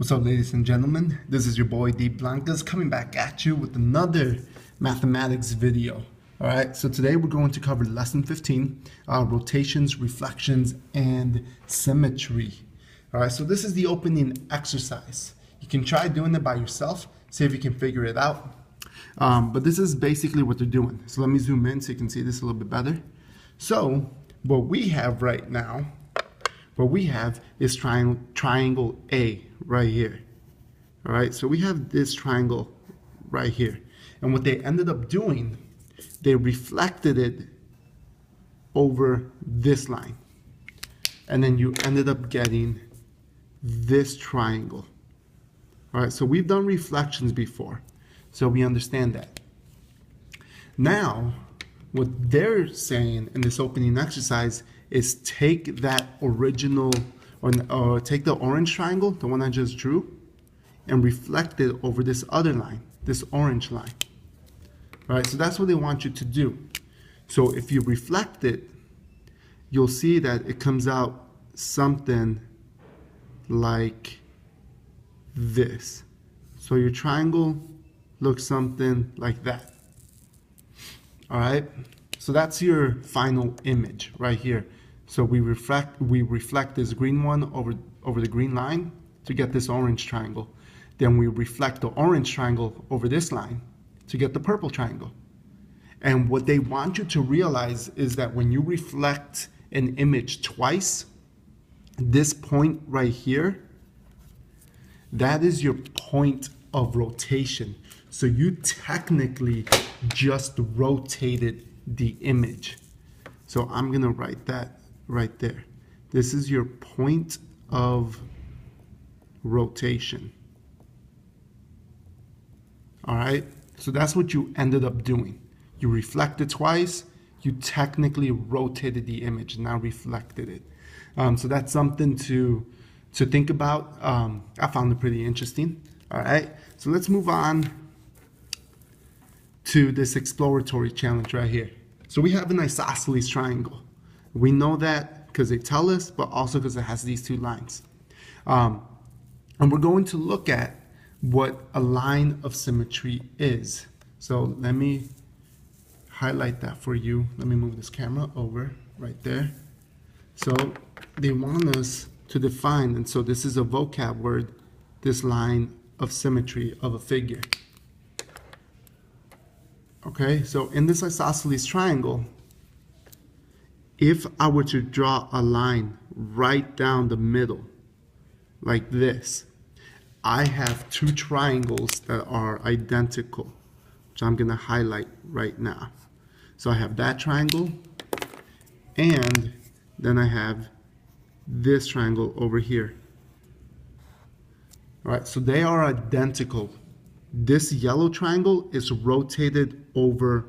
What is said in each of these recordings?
What's up, ladies and gentlemen? This is your boy D Blancas coming back at you with another mathematics video. Alright, so today we're going to cover lesson 15, rotations, reflections, and symmetry. Alright, so this is the opening exercise. You can try doing it by yourself, see if you can figure it out. But this is basically what they're doing. So let me zoom in so you can see this a little bit better. So what we have right now, is triangle A right here. All right, so we have this triangle right here. And what they ended up doing, they reflected it over this line. And then you ended up getting this triangle. All right, so we've done reflections before, so we understand that. Now, what they're saying in this opening exercise is take that original, or take the orange triangle, the one I just drew, and reflect it over this other line, this orange line. All right, so that's what they want you to do. So if you reflect it, you'll see that it comes out something like this. So your triangle looks something like that. All right, so that's your final image right here. So we reflect this green one over the green line to get this orange triangle. Then we reflect the orange triangle over this line to get the purple triangle. And what they want you to realize is that when you reflect an image twice, this point right here, that is your point of rotation. So you technically just rotated the image. So I'm gonna write that right there. This is your point of rotation. All right, so that's what you ended up doing. You reflected twice, you technically rotated the image, now reflected it. So that's something to think about. I found it pretty interesting. All right, so let's move on to this exploratory challenge right here. So we have an isosceles triangle. We know that because they tell us, but also because it has these two lines. And we're going to look at what a line of symmetry is. So let me highlight that for you. Let me move this camera over right there. So they want us to define, and so this is a vocab word, this line of symmetry of a figure. Okay, so in this isosceles triangle, if I were to draw a line right down the middle, like this, I have two triangles that are identical, which I'm gonna highlight right now. So I have that triangle, and then I have this triangle over here. All right, so they are identical. This yellow triangle is rotated over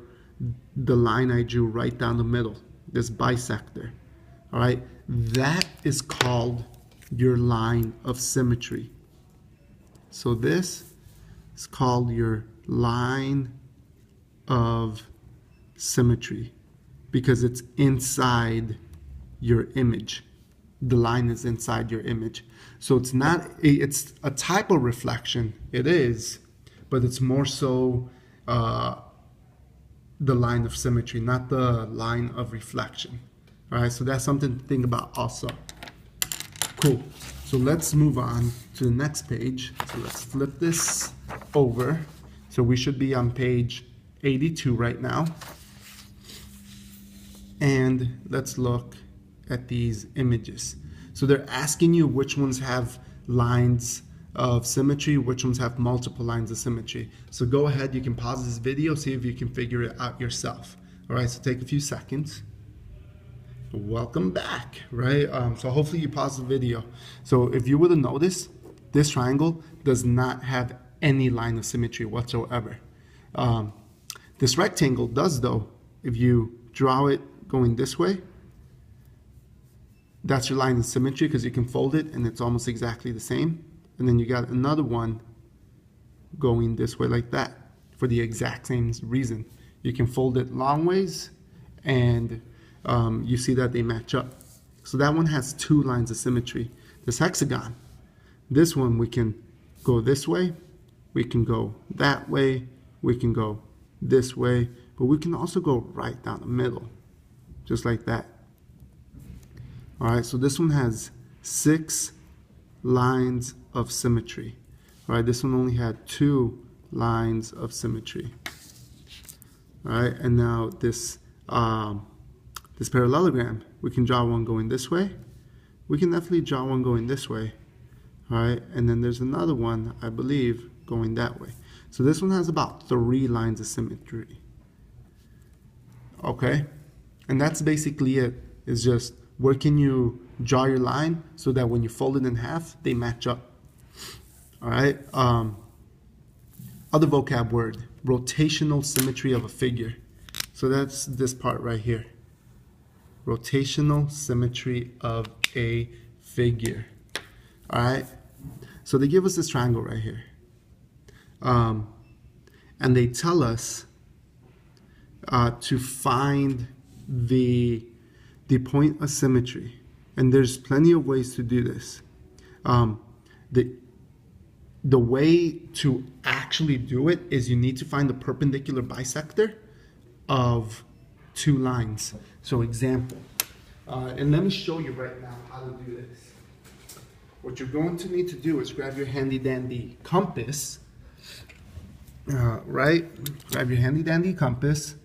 the line I drew right down the middle, this bisector. All right, that is called your line of symmetry. So this is called your line of symmetry because it's inside your image. The line is inside your image. So it's not, it's a type of reflection, it is, but it's more so the line of symmetry, not the line of reflection. All right, so that's something to think about also. Cool, so let's move on to the next page. So let's flip this over. So we should be on page 82 right now. And let's look at these images. So they're asking you which ones have lines of symmetry, which ones have multiple lines of symmetry. So go ahead, you can pause this video, see if you can figure it out yourself. All right, so take a few seconds. Welcome back, right? So hopefully you pause the video. So if you would have noticed, this triangle does not have any line of symmetry whatsoever. This rectangle does though. If you draw it going this way, that's your line of symmetry because you can fold it and it's almost exactly the same. And then you got another one going this way like that for the exact same reason. You can fold it long ways and you see that they match up. So that one has two lines of symmetry. This hexagon This one, we can go this way, we can go that way, we can go this way, but we can also go right down the middle, just like that. All right, so this one has 6 lines of symmetry. All right, this one only had 2 lines of symmetry. All right, and now this this parallelogram, we can draw one going this way. We can definitely draw one going this way. All right, and then there's another one, I believe, going that way. So this one has about 3 lines of symmetry. Okay, and that's basically it. It's just where can you draw your line so that when you fold it in half, they match up. All right. Other vocab word, rotational symmetry of a figure. So that's this part right here. Rotational symmetry of a figure. All right. So they give us this triangle right here. And they tell us to find the point of symmetry. And there's plenty of ways to do this. The way to actually do it is you need to find the perpendicular bisector of 2 lines. So example, and let me show you right now how to do this. What you're going to need to do is grab your handy dandy compass, right? Grab your handy dandy compass,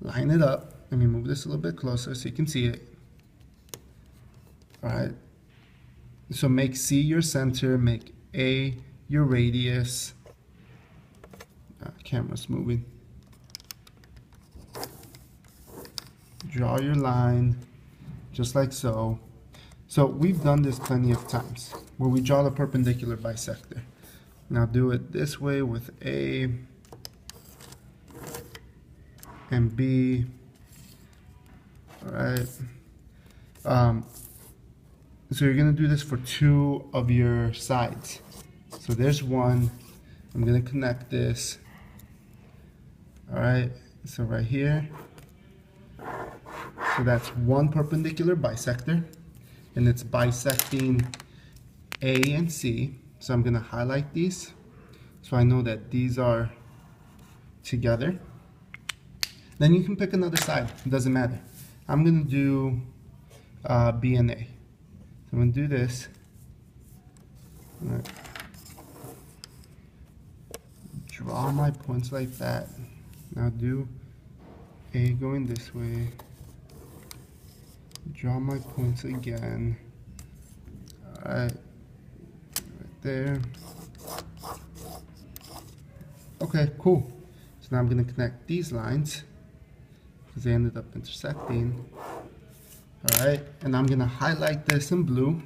line it up. Let me move this a little bit closer so you can see it. All right. So make C your center, make A your radius. Camera's moving. Draw your line, just like so. So we've done this plenty of times, where we draw the perpendicular bisector. Now do it this way with A and B. All right. So you're going to do this for 2 of your sides. So there's one. I'm going to connect this. All right. So right here. So that's 1 perpendicular bisector. And it's bisecting A and C. So I'm going to highlight these. So I know that these are together. Then you can pick another side. It doesn't matter. I'm going to do B and A. I'm going to do this. Right. Draw my points like that. Now do A going this way. Draw my points again. Alright. Right there. Okay, cool. So now I'm going to connect these lines because they ended up intersecting. Alright, and I'm going to highlight this in blue.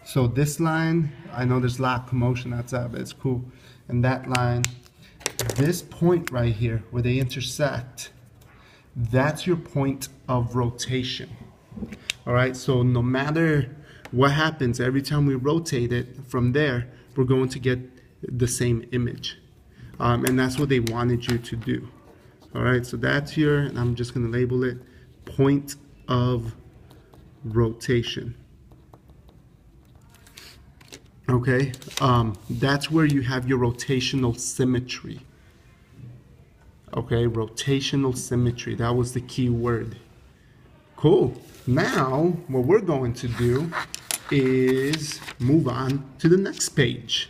So this line, I know there's a lot of commotion outside, but it's cool. And that line, this point right here where they intersect, that's your point of rotation. Alright, so no matter what happens, every time we rotate it from there, we're going to get the same image. And that's what they wanted you to do. Alright, so that's here, and I'm just going to label it point of rotation. Okay, that's where you have your rotational symmetry. Okay, rotational symmetry, that was the key word. Cool. Now, what we're going to do is move on to the next page.